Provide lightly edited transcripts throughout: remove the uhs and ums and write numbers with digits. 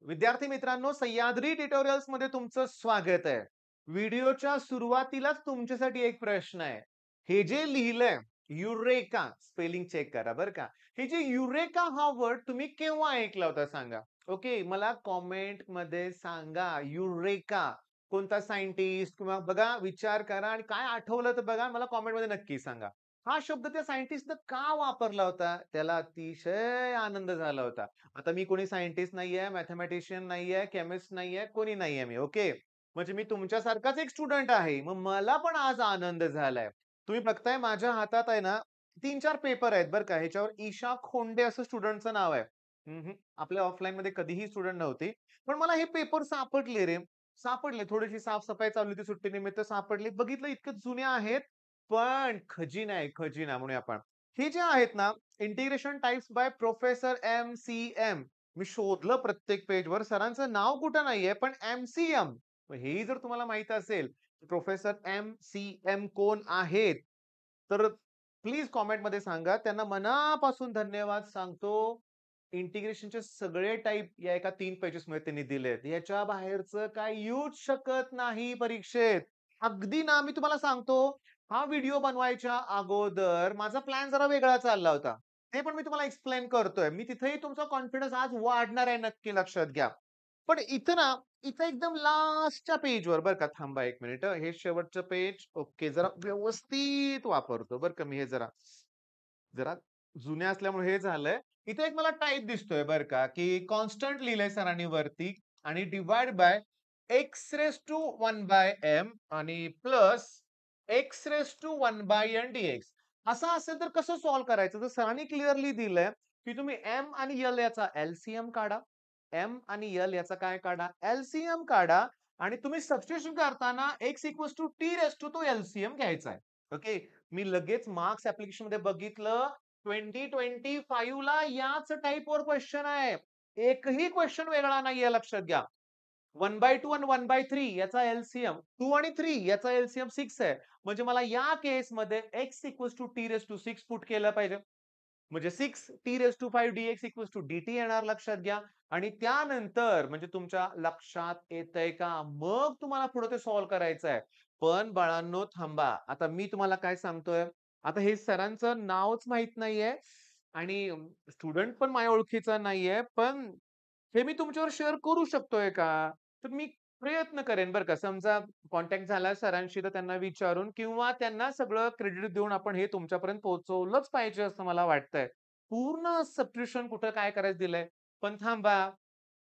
विद्यार्थी मित्रांनो, सह्याद्री ट्युटोरियल्स मध्ये तुमचं स्वागत आहे. व्हिडिओच्या सुरुवातीलाच तुमच्यासाठी एक प्रश्न आहे. हे जे लिहिलंय युरेका, स्पेलिंग चेक करा बरं का. हे जे युरेका हा वर्ड तुम्ही केव्हा ऐकला होता सांगा? ओके, मला कमेंट मध्ये सांगा. युरेका कोणता सायंटिस्ट किंवा बघा विचार करा आणि काय आठवलं तर बघा मला कमेंट मध्ये नक्की सांगा. हा शब्द त्या सायंटिस्टनं का वापरला होता? त्याला अतिशय आनंद झाला होता. आता मी कोणी सायंटिस्ट नाहीये, मॅथेमॅटिशियन नाहीये, केमिस्ट नाहीये, कोणी नाहीये मी. ओके. म्हणजे मी तुमच्यासारखाच एक स्टुडंट आहे. मग मला पण आज आनंद झालाय. तुम्ही बघताय माझ्या हातात आहे ना 3-4 पेपर आहेत बरं का. ह्याच्यावर ईशा खोंडे असं स्टुडंटचं नाव आहे. आपल्या ऑफलाईनमध्ये कधीही स्टुडंट नव्हती. पण मला हे पेपर सापडले रे. सापडले. थोडीशी साफ-सफाई चालू होती सुट्टीनिमित्त सापडले. बघितलं इतके जुने आहेत. पण खजिना आहे, खजिना म्हणूया आपण. हे जे आहेत ना integration types by professor MCM. मी शोधलं प्रत्येक पेजवर. सरांचं नाव कुठं नाहीये, पण एम-सी-एम. हेही जर तुम्हाला माहीत असेल, प्रोफेसर एम-सी-एम कोण आहेत, तर प्लीज कॉमेंटमध्ये सांगा. त्यांना मनापासून धन्यवाद सांगतो. इंटिग्रेशनचे सगळे टाइप या एका 3 पेजेसमध्ये त्यांनी दिलेत. याच्या बाहेरचं काही येऊच शकत नाही परीक्षेत. अगदी ना मी तुम्हाला सांगतो, हा व्हिडिओ बनवायच्या अगोदर माझा प्लॅन जरा वेगळा चालला होता. ते पण मी तुम्हाला एक्सप्लेन करतोय. मी तिथेही तुमचा कॉन्फिडन्स आज वाढणार आहे नक्की लक्षात घ्या. पण इथं ना, इथं एकदम लास्टच्या पेजवर बरं का थांबा 1 मिनिट हे शेवटचं पेज ओके जरा व्यवस्थित वापरतो बरं का मी हे जरा. जरा जुन्या असल्यामुळे हे झालंय. इथे एक मला टाइप दिसतोय बरं का, की कॉन्स्टंट लिहिलंय सरांनी वरती आणि divide by x raise to 1 by m आणि plus x raise to 1 by n dx. असं असेल तर कसं सॉल्व्ह करायचं? तर सरांनी क्लिअरली दिलंय, की तुम्ही एम आणि एल याचा एलसीएम काढा. एम आणि एल याचा काय काढा? एलसीएम काढा आणि तुम्ही सबस्टिट्यूशन करताना x equals to t raise to तो एलसीएम घ्यायचा आहे. ओके. मी लगेच मार्क्स ॲप्लिकेशन मध्ये बघितलं 2025 ला याच टाइपवर क्वेश्चन आहे. एकही क्वेश्चन वेगळा नाहीये लक्षात घ्या. 1/2 आणि 1/3 याचा एलसीएम 2 आणि 3 याचा एलसीएम 6 आहे. म्हणजे मला या केसमध्ये x equals to t raise to 6 put केलं पाहिजे. म्हणजे 6 t raise to 5 dx equals to dt येणार लक्षात घ्या. आणि त्यानंतर म्हणजे तुमच्या लक्षात येतंय का? मग तुम्हाला पुढे ते सॉल्व्ह करायचं आहे. पण बाळांनो थांबा. आता मी तुम्हाला काय सांगतोय, आता हे सरांचं नावच माहीत नाहीये आणि स्टुडंट पण माझ्या ओळखीचा नाहीये. पण हे मी तुमच्यावर शेअर करू शकतोय का? तर मी प्रयत्न करेन बरं का. समजा कॉन्टॅक्ट झाला सरांशी तर त्यांना विचारून किंवा त्यांना सगळं क्रेडिट देऊन आपण हे तुमच्यापर्यंत पोहोचवलंच पाहिजे असं मला वाटतंय. पूर्ण सबस्क्रिप्शन कुठं काय करायचं दिलंय. पण थांबा,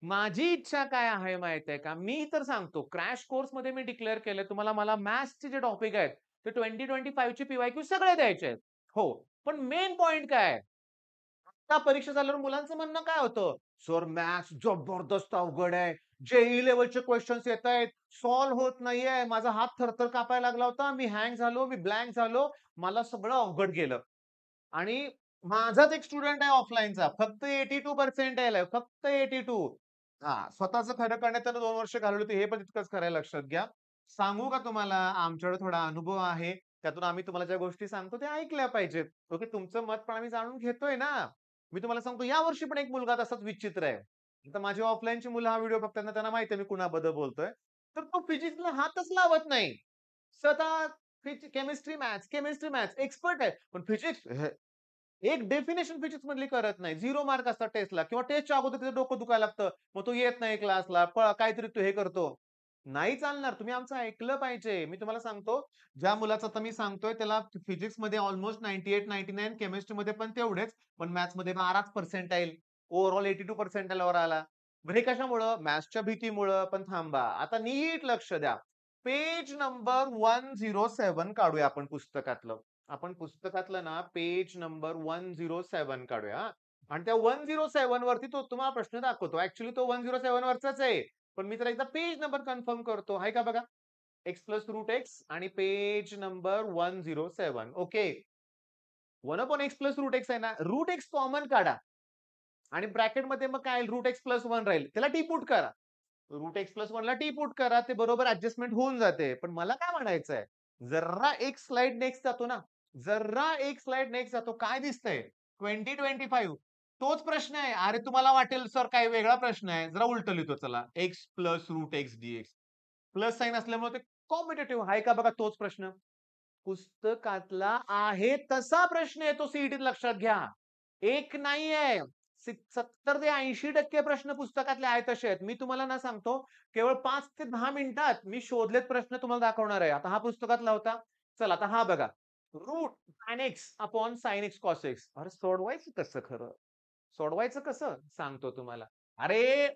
माझी इच्छा काय आहे माहिती आहे का? मी तर सांगतो क्रॅश कोर्समध्ये मी डिक्लेअर केलंय तुम्हाला मला मॅथ्सचे जे टॉपिक आहेत ते 2025 चे पी-वाय-क्यू सगळे द्यायचे आहेत. हो. पण मेन पॉइंट काय आहे? आता परीक्षा झाल्यावर मुलांचं म्हणणं काय होतं? सर मॅथ्स जबरदस्त अवघड आहे. जेईई लेव्हलचे क्वेशन्स येतायत. सॉल्व्ह होत नाहीये. माझा हात थरथर कापायला लागला होता. मी हँग झालो, मी ब्लँक झालो. मला सगळं अवघड गेलं. आणि माझाच एक स्टुडंट आहे ऑफलाईनचा. फक्त 82% आहे. फक्त 82. हां, स्वतःचं खरं करण्यात त्यानं 2 वर्ष घालवली होती. हे पण तितकंच खरं आहे लक्षात घ्या. सांगू का तुम्हाला आमच्याकडे थोडा अनुभव आहे. त्यातून आम्ही तुम्हाला ज्या गोष्टी सांगतो त्या ऐकल्या पाहिजेत. ओके, तुमचं मत पण आम्ही जाणून घेतोय ना. मी तुम्हाला सांगतो यावर्षी पण एक मुलगा तसाच विचित्र आहे. आता माझी ऑफलाईनची मुलं हा व्हिडिओ बघतात ना, त्यांना माहिती आहे मी कुणाबद्दल बोलतोय. तर तो फिजिक्सला हातच लावत नाही. स्वतः chemistry, maths, chemistry, maths expert आहे. पण फिजिक्स एक डेफिनेशन फिजिक्स मधली करत नाही. 0 मार्क असतात टेस्टला किंवा टेस्टच्या अगोदर त्याचं डोकं दुखायला लागतं. मग तो येत नाही क्लासला. काहीतरी तो हे करतो. नाही चालणार. तुम्ही आमचं ऐकलं पाहिजे. मी तुम्हाला सांगतो, ज्या मुलाचं आता मी सांगतोय त्याला फिजिक्समध्ये अल्मोस्ट 98-99 केमिस्ट्रीमध्ये पण तेवढेच. पण मॅथ्समध्ये 12च पर्सेंटाइल. ओव्हरऑल 82 पर्सेंटाइलवर आला. मग हे कशामुळं? मॅथ्सच्या भीतीमुळं. पण थांबा. आता नीट लक्ष द्या. पेज नंबर 107 काढूया आपण पुस्तकातलं. आपण पुस्तकातलं ना पेज नंबर 107 काढूया हां. आणि त्या 107 वरती तो तुम्हाला प्रश्न दाखवतो. ॲक्चुअली तो 107 वरचाच आहे. पण मी तर एकदा पेज नंबर कन्फर्म करतो. आहे का बघा? x प्लस रूट एक्स आणि page number 107 okay. 1/x plus root x आहे ना, रूट एक्स कॉमन काढा आणि ब्रॅकेटमध्ये मग काय राहील रूट एक्स प्लस 1 राहील. त्याला टी पुट करा. रूट एक्स प्लस 1 ला टी पुट करा. ते बरोबर ॲडजस्टमेंट होऊन जाते. पण मला काय म्हणायचंय, जरा एक स्लाइड नेक्स्ट जातो ना, जरा एक स्लाइड नेक्स्ट जातो. काय दिसतंय? 2025 तोच प्रश्न आहे. अरे तुम्हाला वाटेल सर काही वेगळा प्रश्न आहे. जरा उलटं लिहितो चला. X plus root x dx. Plus sine असल्यामुळे ते कॉम्पिटिटिव्ह आहे का बघा तोच प्रश्न. पुस्तकातला आहे तसा प्रश्न येतो सीईटीत लक्षात घ्या. एक नाहीये. 70 ते 80% प्रश्न पुस्तकातले आहेत तसे आहेत. मी तुम्हाला ना सांगतो केवळ 5 ते 10 मिनिटात मी शोधलेत प्रश्न तुम्हाला दाखवणार आहे. आता हा पुस्तकातला होता. चला आता हा बघा. Root tan x upon sin x cos x. अरे सोडवायचं कसं खरं? सोडवायचं कसं? सांगतो तुम्हाला. अरे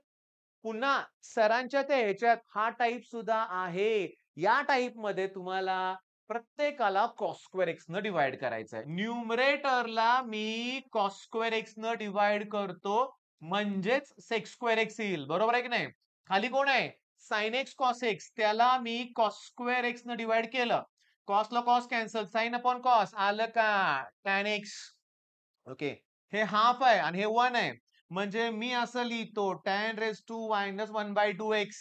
पुन्हा सरांच्या त्या ह्याच्यात हा टाइप सुद्धा आहे. या टाइपमध्ये तुम्हाला प्रत्येकाला cos स्क्वेअर एक्स न डिव्हाईड करायचं आहे. न्यूमरेटरला मी cos स्क्वेअर एक्स न डिव्हाईड करतो म्हणजेच sec स्क्वेअर एक्स येईल. बरोबर आहे की नाही? खाली कोण आहे? sin एक्स cos एक्स त्याला मी cos स्क्वेअर एक्स न डिव्हाईड केलं. cos ला cos cancel, sin upon cos आलं का? tan x. ओके. हे हाल्फ आहे आणि हे 1 आहे. म्हणजे मी असं लिहितो tan raise to minus 1/2 x.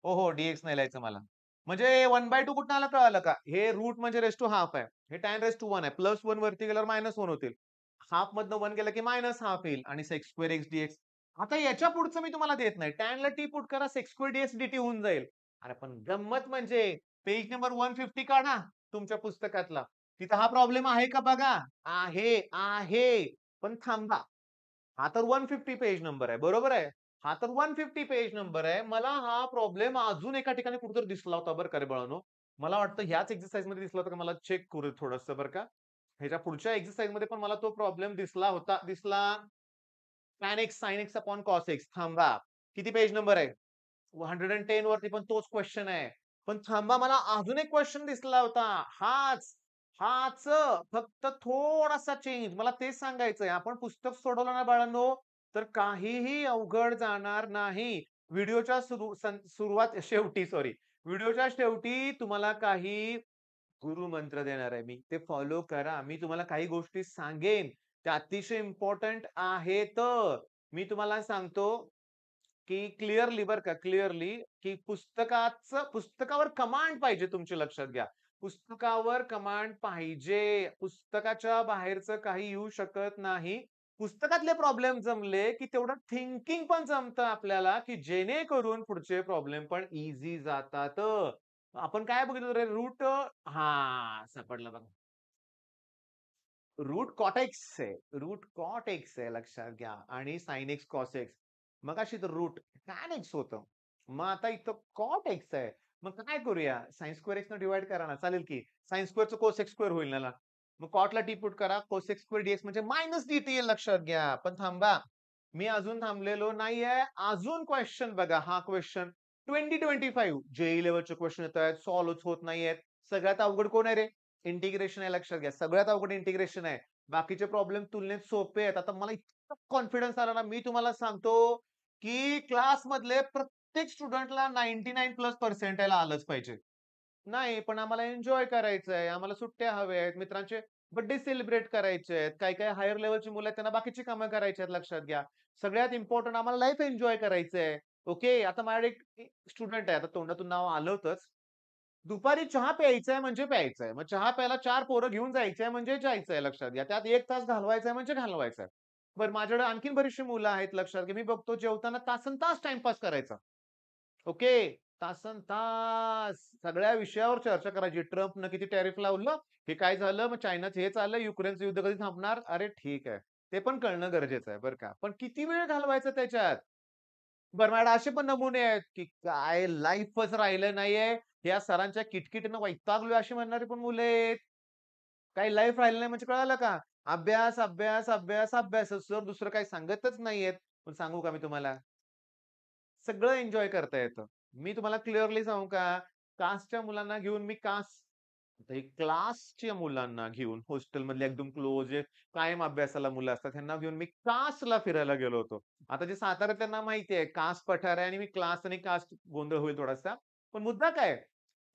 हो, डीएक्स नाही लिहायचं मला. म्हणजे 1/2 कुठनं आलं कळालं का? हे रूट म्हणजे रेज टू हाल्फ आहे. हे tan रेज टू 1 आहे. प्लस 1 वरती गेल्यावर मायनस 1 होतील. हाल्फ मधनं 1 गेलं की मायनस हाल्फ येईल आणि sec स्क्वेअर एक्स डीएक्स. आता याच्या पुढचं मी तुम्हाला देत नाही. tan ला t पुट करा sec स्क्वेअर डीएक्स dt होऊन जाईल. अरे पण गंमत म्हणजे पेज नंबर 150 काढा तुमच्या पुस्तकातला. तिथं हा प्रॉब्लेम आहे का बघा. आहे. पण थांबा. हा तर 150 पेज नंबर आहे. बरोबर आहे? हा तर 150 पेज नंबर आहे. मला हा प्रॉब्लेम अजून एका ठिकाणी कुठेतरी दिसला होता बरं का रे बाळांनो. मला वाटतं ह्याच एक्सरसाइजमध्ये दिसला होता का मला चेक करू थोडंसं बरं का. ह्याच्या पुढच्या एक्सरसाइजमध्ये पण मला तो प्रॉब्लेम दिसला होता. tan x sin x upon cos x. थांबा. किती पेज नंबर आहे? 110 वरती पण तोच क्वेश्चन आहे. पण थांबा मला अजून एक क्वेश्चन दिसला होता. हाच फक्त थोडासा चेंज. मला तेच सांगायचंय. आपण पुस्तक सोडवलं ना बाळांनो, तर काहीही अवघड जाणार नाही. व्हिडिओच्या सुरुवात शेवटी सॉरी. व्हिडिओच्या शेवटी तुम्हाला काही गुरुमंत्र देणार आहे मी. ते फॉलो करा. मी तुम्हाला काही गोष्टी सांगेन. त्या अतिशय इम्पोर्टंट आहेत. मी तुम्हाला सांगतो की क्लिअरली बरं का, क्लिअरली की पुस्तकावर कमांड पाहिजे तुमच्या लक्षात घ्या. पुस्तकावर कमांड पाहिजे. पुस्तकाच्या बाहेरचं काही येऊ शकत नाही. पुस्तकातले प्रॉब्लेम जमले, की तेवढं थिंकिंग पण जमतं आपल्याला, की जेणेकरून पुढचे प्रॉब्लेम पण ईझी जातात. आपण काय बघितलं रे रूट सापडलं बघा. रूट कॉट एक्स आहे. रूट कॉट एक्स आहे लक्षात घ्या आणि sin एक्स cos एक्स. मगाशी तर रूट tan एक्स होतं. मग आता इथं कॉट एक्स आहे. मग काय करूया? sin स्क्वेअर एक्स न डिव्हाईड करा ना. चालेल की. sin स्क्वेअरचं cos एक्स स्क्वेअर होईल ना. मग कॉटला टी पुट करा. cos एक्स स्क्वेअर डीएक्स म्हणजे मायनस dt येईल लक्षात घ्या. पण थांबा. मी अजून थांबलेलो नाहीये. अजून क्वेश्चन बघा. हा क्वेश्चन 2025 जेईई लेव्हलचे क्वेश्चन येतायत. सॉल्व्हच होत नाहीयेत. सगळ्यात अवघड कोण आहे रे? इंटिग्रेशन आहे लक्षात घ्या. सगळ्यात अवघड इंटिग्रेशन आहे. बाकीचे प्रॉब्लेम तुलनेत सोपे आहेत. आता मला इतका कॉन्फिडन्स आला ना, मी तुम्हाला सांगतो, की क्लासमधले प्रत्येक स्टुडंटला 99 प्लस पर्सेंटाइल आलंच पाहिजे. नाही, पण आम्हाला एन्जॉय करायचंय. आम्हाला सुट्ट्या हव्या आहेत. मित्रांचे बर्थडे सेलिब्रेट करायचे आहेत. काही-काही हायर लेव्हलची मुलं आहेत, त्यांना बाकीची कामं करायची आहेत लक्षात घ्या. सगळ्यात इम्पोर्टंट आम्हाला लाईफ एन्जॉय करायचंय. ओके. आता माझ्याकडे एक स्टुडंट आहे. आता तोंडातून नाव आलं होतंच. दुपारी चहा प्यायचाय म्हणजे प्यायचाय. मग चहा प्यायला 4 पोरं घेऊन जायचंय म्हणजे जायचंय लक्षात घ्या. त्यात 1 तास घालवायचाय म्हणजे घालवायचाय. बरं माझ्याकडे आणखीन बरीचशी मुलं आहेत लक्षात घ्या. मी बघतो जेवताना तासंतास टाईमपास करायचा. ओके. तासंतास सगळ्या विषयावर चर्चा करायची. ट्रम्पनं किती टॅरिफ लावलं? हे काय झालं? मग चायनाचं हे चाललंय, युक्रेनचं युद्ध कधी थांबणार? अरे ठीक आहे. ते पण कळणं गरजेचं आहे बरं का. पण किती वेळ घालवायचा त्याच्यात? बरं मॅडम असे पण नमुने आहेत, की काय लाईफच राहिलं नाहीये. या सरांच्या किटकिटीनं वैतागलोय अशी म्हणणारी पण मुलं आहेत. काही लाईफ राहिलं नाही म्हणजे कळालं का? अभ्यास. सर दुसरं काही सांगतच नाहीयेत. पण सांगू का मी तुम्हाला? सगळं एन्जॉय करता येतं. मी तुम्हाला क्लिअरली सांगू का? कास्टच्या मुलांना घेऊन मी क्लासच्या मुलांना घेऊन हॉस्टेलमधले एकदम क्लोज जे कायम अभ्यासाला मुलं असतात, ह्यांना घेऊन मी कासला फिरायला गेलो होतो. आता जे साताऱ्यात त्यांना माहिती आहे, कास पठार आहे आणि मी क्लास आणि कास्ट गोंधळ होईल थोडासा. पण मुद्दा काय?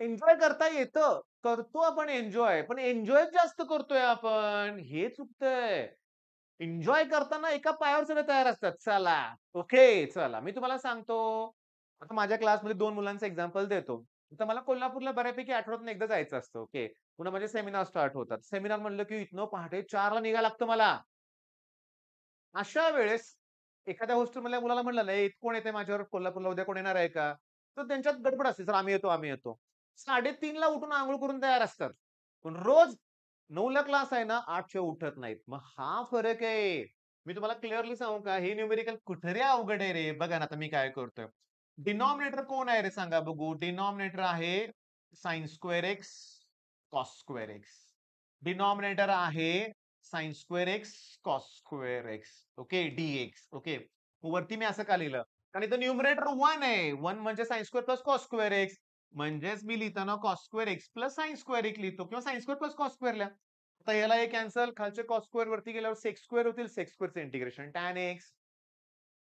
एन्जॉय करता येतं. करतो आपण एन्जॉय. पण एन्जॉय जास्त करतोय आपण. हे चुकतंय. एन्जॉय करताना एका पायावर सगळे तयार असतात. चला, ओके, चला. मी तुम्हाला सांगतो, आता माझ्या क्लासमध्ये 2 मुलांचं एक्झाम्पल देतो. तर मला कोल्हापूरला बऱ्यापैकी आठवड्यातून एकदा जायचं असतं, ओके. पुन्हा माझे सेमिनार स्टार्ट होतात. सेमिनार म्हणलं की इथनं पहाटे 4:00 ला निघायला लागतं मला. अशा वेळेस एखाद्या हॉस्टेलमधल्या मुलाला म्हटलं ना, कोण येतंय माझ्यावर कोल्हापूरला उद्या कोण येणार आहे का?" तर त्यांच्यात गडबड असते, "सर आम्ही येतो, आम्ही येतो." 3:30ला उठून अंघोळ करून तयार असतात. पण रोज 9ला क्लास आहे ना, 8च्या उठत नाहीत. मग हा फरक आहे. मी तुम्हाला क्लिअरली सांगू का, हे न्यूमेरिकल कुठे रे अवघड आहे रे. बघा ना, आता मी काय करतोय. डिनॉमिनेटर कोण आहे रे सांगा बघू? डिनॉमिनेटर आहे sin square x, cos square x. Denominator आहे sin square x, cos square x. Okay, dx. Okay. वरती मी असं का लिहिलं? कारण इथं न्यूमरेटर 1 आहे. 1 म्हणजे sin square plus cos square x. म्हणजेच मी लिहिताना cos square x plus sine square एक लिहितो किंवा sine square plus cos square लिहा. आता याला हे कॅन्सल, खालचे कॉस स्क्वेअर वरती गेल्यावर सेक स्क्वेअर होतील, सेक स्क्वेअरचं इंटिग्रेशन टॅन एक्स.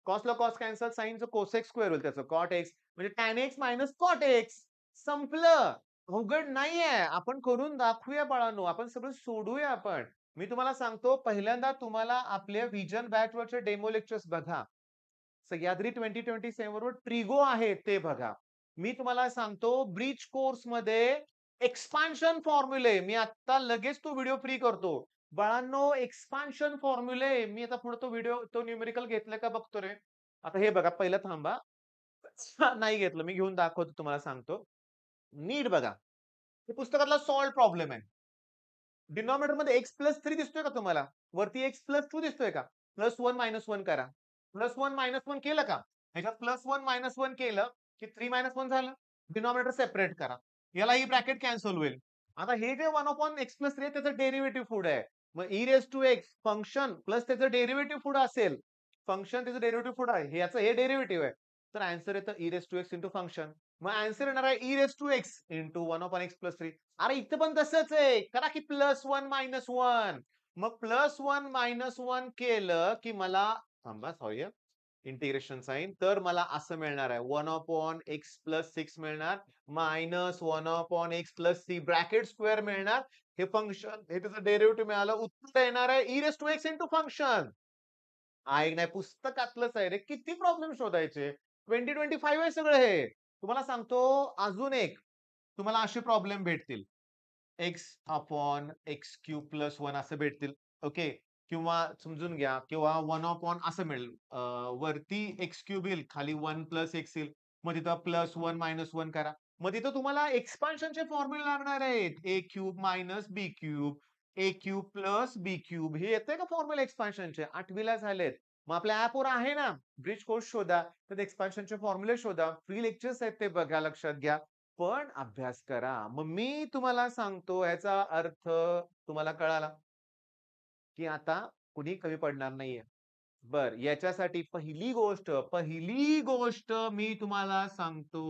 कॉसला कॉस कॅन्सल, साइनचं कोसेक स्क्वेअर होईल त्याचं कॉट एक्स म्हणजे tan x minus cot x. संपलं. अवघड नाहीये. आपण करून दाखवूया बाळांनो. आपण सगळं सोडवूया आपण. मी तुम्हाला सांगतो पहिल्यांदा तुम्हाला आपल्या व्हिजन बॅचवरचे डेमो लेक्चर्स बघा. सह्याद्री 2027 वर ट्रिगो आहे ते बघा. मी तुम्हाला सांगतो ब्रिज कोर्समध्ये एक्सपान्शन फॉर्म्युले मी आता लगेच तो व्हिडिओ फ्री करतो. बाळांनो एक्सपान्शन फॉर्म्युले मी आता पुढे तो व्हिडिओ तो न्यूमेरिकल घेतलाय का बघतो रे. आता हे बघा पहिलं थांबा. नाही घेतलं मी घेऊन दाखवतो तुम्हाला सांगतो. नीट बघा. हे पुस्तकातला सॉल्व्ह प्रॉब्लेम आहे. डिनॉमिनेटर मध्ये एक्स प्लस 3 दिसतोय का तुम्हाला? वरती एक्स प्लस 2 दिसतोय का? प्लस 1 मायनस 1 करा. प्लस 1 मायनस 1 केलं का? ह्याच्यात प्लस 1 मायनस 1 केलं की 3 मायनस 1 झालं. डिनॉमिनेटर सेपरेट करा. याला ही ब्रॅकेट कॅन्सल होईल. आता हे जे 1 अपॉन एक्स प्लस 3 त्याचं डेरिव्हेटिव्ह पुढे आहे. मग e raise to x function plus त्याचं डेरिव्हेटिव्ह पुढे असेल. फंक्शन त्याचं डेरिव्हेटिव्ह पुढे आहे. याचं हे डेरिव्हेटिव्ह आहे. तर आन्सर येतं e raise to x into function. मग आन्सर येणार आहे e raise to x into 1 upon x plus 3. अरे इथं पण तसंच आहे. करा की प्लस 1 मायनस 1. मग प्लस 1 मायनस 1 केलं की मला थांबा सॉरी इंटिग्रेशन साइन तर मला असं मिळणार आहे 1 अपॉन एक्स प्लस 6 मिळणार minus 1 upon x plus 3 bracket square मिळणार. हे फंक्शन हे त्याचं डेरिव्हेटिव्ह मिळालं उत्तर येणार आहे e raise to x into function. आहे नाही पुस्तकातलंच आहे रे. किती प्रॉब्लेम शोधायचे? 2025 आहे सगळं हे. तुम्हाला सांगतो अजून एक तुम्हाला असे प्रॉब्लेम भेटतील. X upon x cube plus 1 असं भेटतील. ओके. किंवा समजून घ्या किंवा 1 अपॉन असं मिळेल. वरती एक्स क्यूब येईल, खाली 1 प्लस एक्स येईल. मग तिथं प्लस 1 मायनस 1 करा. मग तिथं तुम्हाला एक्सपान्शनचे फॉर्म्युला लागणार आहेत. ए क्यूब मायनस बी क्यूब, ए क्यूब प्लस बी क्यूब हे येतंय का फॉर्म्युला एक्सपान्शनचे? 8वीला झालेत. मग आपल्या ॲपवर आहे ना, ब्रिज कोर्स शोधा. तर एक्सपान्शनचे फॉर्म्युले शोधा. फ्री लेक्चर्स आहेत ते बघा, लक्षात घ्या. पण अभ्यास करा. मग मी तुम्हाला सांगतो याचा अर्थ तुम्हाला कळाला, की आता कुणी कमी पडणार नाहीये. बरं, याच्यासाठी पहिली गोष्ट मी तुम्हाला सांगतो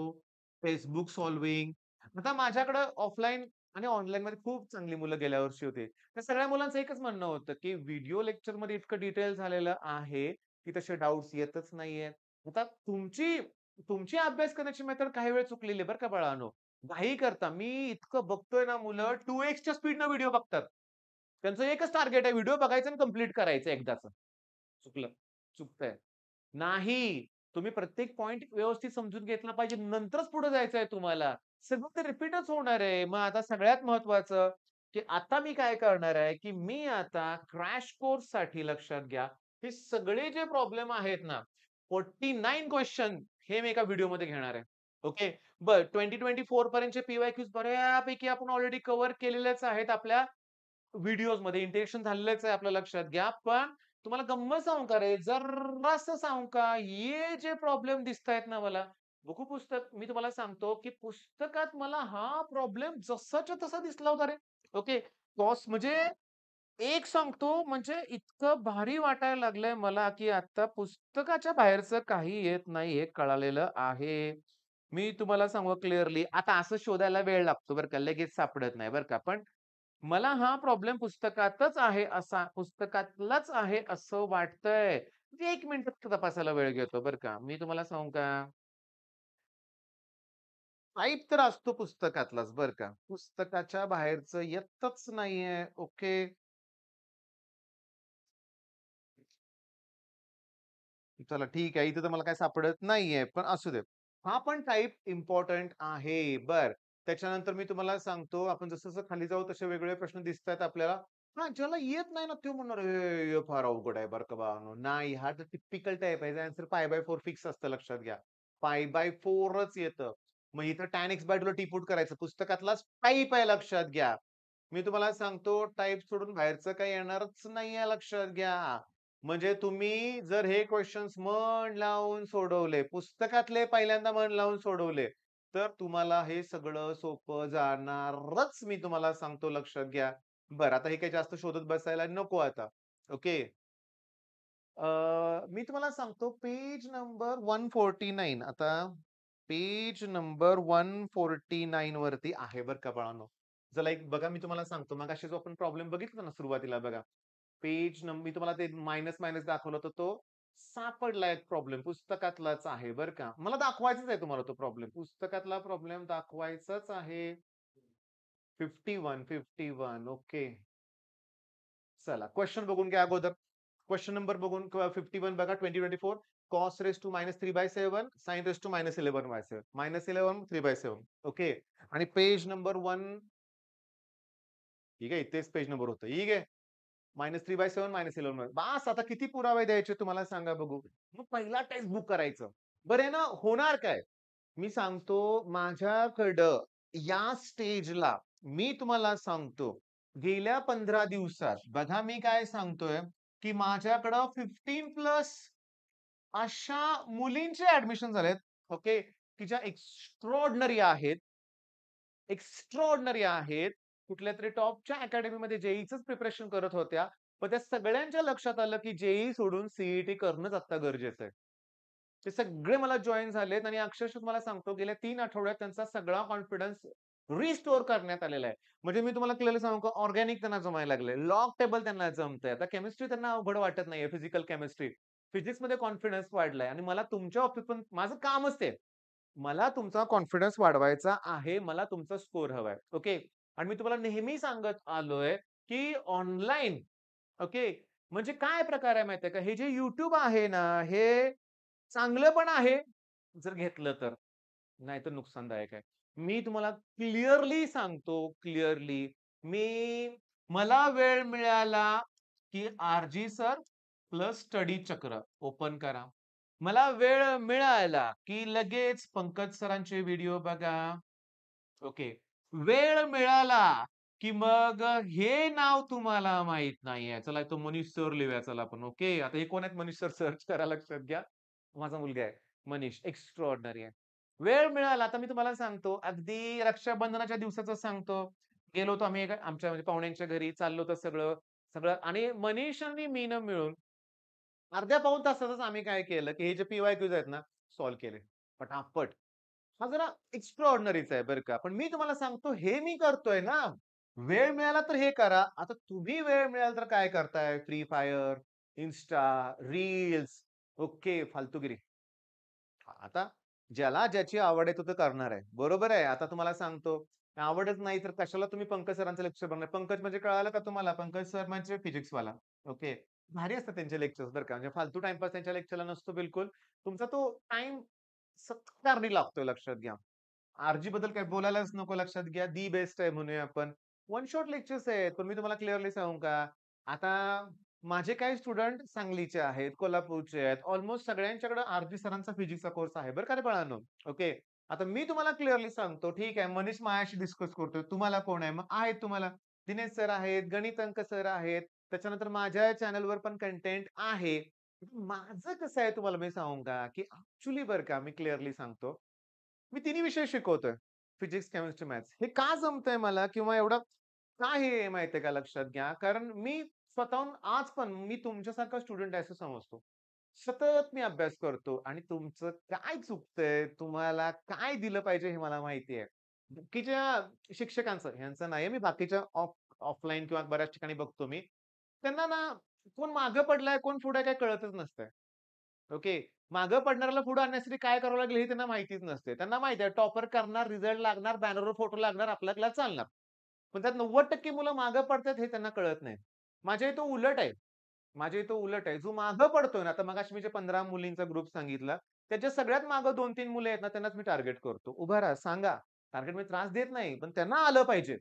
टेक्स्टबुक सॉल्व्हिंग. आता माझ्याकडे ऑफलाईन आणि ऑनलाईनमध्ये खूप चांगली मुलं गेल्या वर्षी होते. त्या सगळ्या मुलांचं एकच म्हणणं होतं, की व्हिडिओ लेक्चरमध्ये इतकं डिटेल झालेलं आहे, की तसे डाउट्स येतच नाहीयेत. आता तुमची तुमची अभ्यास करण्याची मेथड काही वेळ चुकलेली आहे बरं का बाळांनो. घाई करता. मी इतकं बघतोय ना मुलं 2x च्या स्पीडनं व्हिडिओ बघतात. त्यांचं एकच टार्गेट आहे व्हिडिओ बघायचा आणि कंप्लीट करायचं एकदाच. चुकलं. चुकतंय. नाही. तुम्ही प्रत्येक पॉइंट व्यवस्थित समजून घेतला पाहिजे. नंतरच पुढे जायचंय तुम्हाला. सगळं ते रिपीटच होणार आहे. मग आता सगळ्यात महत्त्वाचं, की आता मी काय करणार आहे, की मी आता क्रॅश कोर्ससाठी लक्षात घ्या, हे सगळे जे प्रॉब्लेम आहेत ना, 49 क्वेशन हे मी एका व्हिडिओमध्ये घेणार आहे. ओके. बरं 2024 पर्यंतचे पी-वाय-क्यूज बऱ्यापैकी आपण ऑलरेडी कव्हर केलेलेच आहेत आपल्या व्हिडिओजमध्ये. इंटेन्शन झालेलंच आहे आपलं लक्षात घ्या. पण तुम्हाला गंमत सांगू का रे, जरासं सांगू का, हे जे प्रॉब्लेम दिसतायत ना मला, बघू पुस्तक मी तुम्हाला सांगतो, की पुस्तकात मला हा प्रॉब्लेम जसाच्या तसा दिसला होता रे. ओके. कॉस्ट म्हणजे एक सांगतो म्हणजे इतकं भारी वाटायला लागलंय मला, की आता पुस्तकाच्या बाहेरचं काही येत नाही हे कळालेलं आहे. मी तुम्हाला सांगू क्लिअरली आता असं शोधायला वेळ लागतो बरं का, लगेच सापडत नाही बरं का. पण मला हा प्रॉब्लेम पुस्तकातलाच आहे असं वाटतंय. म्हणजे 1 मिनिट तपासायला वेळ घेतो बरं का. मी तुम्हाला सांगू का, टाइप तर असतो पुस्तकातलाच बरं का. पुस्तकाच्या बाहेरचं येतच नाहीये. ओके. चला ठीक आहे. इथे तर मला काही सापडत नाहीये, पण असू दे. हा पण टाइप इम्पोर्टंट आहे. बरं. त्याच्यानंतर मी तुम्हाला सांगतो, आपण जसं-जसं खाली जाऊ तसे वेगवेगळे प्रश्न दिसतायत आपल्याला. हां, ज्याला येत नाही ना, तो म्हणणार, "ए, हे फार अवघड आहे बरं का बाळांनो." नाही, हा तर टिपिकल टाइप आहे. याचा आन्सर π/4 फिक्स असतं लक्षात घ्या. π/4च येतं. मग इथं tan x/2 ला टिपूट करायचं. पुस्तकातलाच टाइप आहे लक्षात घ्या. मी तुम्हाला सांगतो टाइप सोडून बाहेरचं काही येणारच नाहीये लक्षात घ्या. म्हणजे तुम्ही जर हे क्वेशन्स मन लावून सोडवले, पुस्तकातले पहिल्यांदा मन लावून सोडवले, तर तुम्हाला हे सगळं सोपं जाणारच मी तुम्हाला सांगतो लक्षात घ्या. बरं, आता हे काही जास्त शोधत बसायला नको आता. ओके. मी तुम्हाला सांगतो पेज नंबर 149 आता पेज नंबर 149 वरती आहे बरं का बाळांनो. चला एक बघा मी तुम्हाला सांगतो मगाशी जो आपण प्रॉब्लेम बघितला ना सुरुवातीला बघा. मी तुम्हाला ते मायनस, मायनस दाखवलं होतं तो सापडला एक प्रॉब्लेम पुस्तकातलाच आहे बरं का. मला दाखवायचाच आहे तुम्हाला तो प्रॉब्लेम. पुस्तकातला प्रॉब्लेम दाखवायचाच आहे. 51 ओके. चला क्वेशन बघून घ्या अगोदर. क्वेशन नंबर बघून 51 बघा 2024 cos raise to -3/7 sin raise to -11/7 -11 3/7 okay. आणि पेज नंबर 1 ठीक आहे इथेच पेज नंबर होतं. ठीक आहे. -3/7 -11 बास आता किती पुरावे द्यायचे तुम्हाला सांगा बघू. मग पहिला टेक्स्ट बुक करायचं. बरं आहे ना होणार काय? मी सांगतो माझ्याकडं या स्टेजला मी तुम्हाला सांगतो गेल्या 15 दिवसात बघा मी काय सांगतोय, की माझ्याकडं 15 प्लस अशा मुलींचे ऍडमिशन झालेत, ओके, की ज्या एक्स्ट्रॉर्डिनरी आहेत, एक्स्ट्रॉर्डिनरी आहेत. कुठल्यातरी टॉपच्या अकॅडमीमध्ये जेईचंच प्रिपरेशन करत होत्या. पण त्या सगळ्यांच्या लक्षात आलं, की जेईई सोडून सीईटी करणंच आता गरजेचं आहे. ते सगळे मला जॉइन झालेत आणि अक्षरशः तुम्हाला सांगतो गेल्या 3 आठवड्यात त्यांचा सगळा कॉन्फिडन्स रिस्टोअर करण्यात आलेला आहे. म्हणजे मी तुम्हाला क्लिअरली सांगू का ऑर्गॅनिक त्यांना जमायला लागलंय. लॉग टेबल त्यांना जमतंय. आता केमिस्ट्री त्यांना अवघड वाटत नाहीये फिजिकल केमिस्ट्री. फिजिक्समध्ये कॉन्फिडन्स वाढलाय आणि मला तुमच्या बाबतीत पण माझं कामच ते. मला तुमचा कॉन्फिडन्स वाढवायचा आहे. मला तुमचा स्कोर हवाय. ओके. आणि मी तुम्हाला नेहमी सांगत आलोय, की ऑनलाईन ओके. म्हणजे काय प्रकार आहे माहिती आहे का? हे जे YouTube आहे ना, हे चांगलं पण आहे, जर घेतलं तर. नाहीतर नुकसानदायक आहे. मी तुम्हाला क्लिअरली सांगतो, क्लिअरली मला वेळ मिळाला, की आर-जी सर प्लस स्टडी चक्र ओपन करा. मला वेळ मिळाला, की लगेच पंकज सरांचे व्हिडिओ बघा. ओके. वेळ मिळाला, की मग हे नाव तुम्हाला माहीत नाहीये. चला तो मनीष सर लिहूया चला आपण. ओके. आता हे कोण आहेत मनीष सर? सर्च करा लक्षात घ्या. माझा मुलगा आहे. मनीष एक्स्ट्राऑर्डिनरी आहे. वेळ मिळाला आता मी तुम्हाला सांगतो, अगदी रक्षाबंधनाच्या दिवसाचं सांगतो. गेलो होतो आम्ही एका आमच्या म्हणजे पाहुण्यांच्या घरी चाललो होतं सगळं, सगळं आणि मनीष आणि मीनं मिळून अर्ध्या पाऊण तासातच आम्ही काय केलं, की हे जे पी-वाय-क्यूज आहेत ना, सॉल्व्ह केले. पटापट. हा जरा एक्स्ट्राऑर्डिनरीच आहे बरं का. पण मी तुम्हाला सांगतो हे मी करतोय ना. वेळ मिळाला तर हे करा. आता तुम्ही वेळ मिळाला तर काय करताय? Free fire, Insta, reels, okay, फालतूगिरी. आता ज्याला ज्याची आवड आहे तो तर करणार आहे. बरोबर आहे. आता तुम्हाला सांगतो, आवडच नाही तर कशाला तुम्ही पंकज सरांचं लेक्चर बघणार. पंकज म्हणजे कळालं का तुम्हाला? पंकज सर म्हणजे फिजिक्सवाला. ओके. भारी असतात त्यांचे लेक्चर्स बरं का. म्हणजे फालतू टाईमपास त्यांच्या लेक्चरला नसतो बिलकुल. तुमचा तो टाईम सत्कारणी लागतोय लक्षात घ्या. आर-जी बद्दल काही बोलायलाच नको लक्षात घ्या. दी बेस्ट आहे म्हणूया आपण. वन शॉट लेक्चर्स आहेत. पण मी तुम्हाला क्लिअरली सांगू का? आता माझे काही स्टुडंट सांगलीचे आहेत, कोल्हापूरचे आहेत. ऑलमोस्ट सगळ्यांच्याकडे आर-जी सरांचा फिजिक्सचा कोर्स आहे बरं का रे बाळांनो. ओके. आता मी तुम्हाला क्लिअरली सांगतो, ठीक आहे, मनीष माझ्याशी डिस्कस करतोय. तुम्हाला कोण आहे? मग आहेत तुम्हाला दिनेश सर आहेत, गणित अंक सर आहेत. त्याच्यानंतर माझ्या चॅनलवर पण कंटेंट आहे. माझं कसं आहे तुम्हाला मी सांगू का? की ॲक्चुअली बरं का मी क्लिअरली सांगतो. मी तिन्ही विषय शिकवतोय. Physics, chemistry, maths. हे का जमतंय मला किंवा एवढं का हे आहे माहिती का लक्षात घ्या. कारण मी स्वतःहून आज पण मी तुमच्यासारखा स्टुडंट आहे असं समजतो. सतत मी अभ्यास करतो आणि तुमचं काय चुकतंय, तुम्हाला काय दिलं पाहिजे हे मला माहिती आहे. बाकीच्या शिक्षकांचं ह्यांचं नाही मी बाकीच्या ऑफलाईन किंवा बऱ्याच ठिकाणी बघतो मी. त्यांना ना कोण मागं पडलाय, कोण पुढे काय कळतच नसतंय. ओके. मागं पडणाऱ्याला पुढे आणण्यासाठी काय करावं लागेल हे त्यांना माहितीच नसते. त्यांना माहिती आहे टॉपर करणार, रिझल्ट लागणार, बॅनरवर फोटो लागणार, आपला क्लास चालणार. पण त्यात 90% मुलं मागं पडतायत हे त्यांना कळत नाही. माझ्या इथं उलट आहे. माझ्या इथं उलट आहे. जो मागं पडतोय ना, आता मगाशी मी जे 15 मुलींचा ग्रुप सांगितला, त्याच्या सगळ्यात मागं 2-3 मुलं आहेत ना, त्यांनाच मी टार्गेट करतो. उभा राहा, सांगा. टार्गेट म्हणजे त्रास देत नाही, पण त्यांना आलं पाहिजे.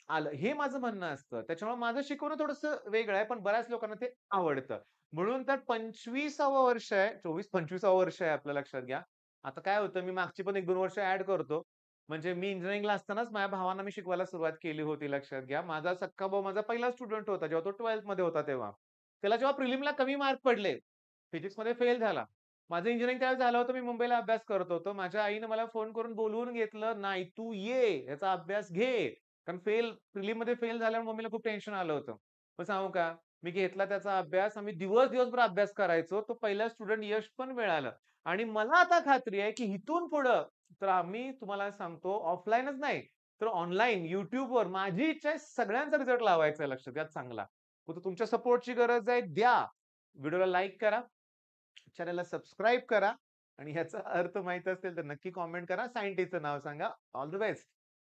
आलं. हे माझं म्हणणं असतं. त्याच्यामुळे माझं शिकवणं थोडंसं वेगळं आहे, पण बऱ्याच लोकांना ते आवडतं. म्हणून तर 25वं वर्ष आहे, 24-25वं वर्ष आहे आपलं लक्षात घ्या. आता काय होतं, मी मागची पण 1-2 वर्ष ॲड करतो. म्हणजे मी इंजिनिअरिंगला असतानाच माझ्या भावांना मी शिकवायला सुरुवात केली होती लक्षात घ्या. माझा सख्खा भाऊ माझा पहिला स्टुडंट होता, जेव्हा तो 12th मध्ये होता तेव्हा. त्याला जेव्हा प्रिलिमला कमी मार्क पडले, फिजिक्समध्ये फेल झाला. माझं इंजिनिअरिंग त्यावेळेस झालं होतं, मी मुंबईला अभ्यास करत होतो. माझ्या आईने मला फोन करून बोलवून घेतलं, "नाही, तू ये, याचा अभ्यास घे." कारण प्रिलिममध्ये फेल झाल्यामुळे मम्मीला खूप टेन्शन आलं होतं. पण सांगू का, मी घेतला त्याचा अभ्यास. आम्ही दिवसभर अभ्यास करायचो. तो पहिला स्टुडंट यश पण मिळालं आणि मला आता खात्री आहे, की इथून पुढं तर आम्ही तुम्हाला सांगतो ऑफलाईनच नाही, तर ऑनलाईन YouTubeवर माझी इच्छा आहे सगळ्यांचा रिझल्ट लावायचा आहे लक्षात घ्या चांगला. फक्त तुमच्या सपोर्टची गरज आहे, द्या. व्हिडिओला लाईक करा, चॅनलला सबस्क्राईब करा आणि ह्याचा अर्थ माहीत असेल तर नक्की कमेंट करा. सायंटिस्टचं नाव सांगा. All the best.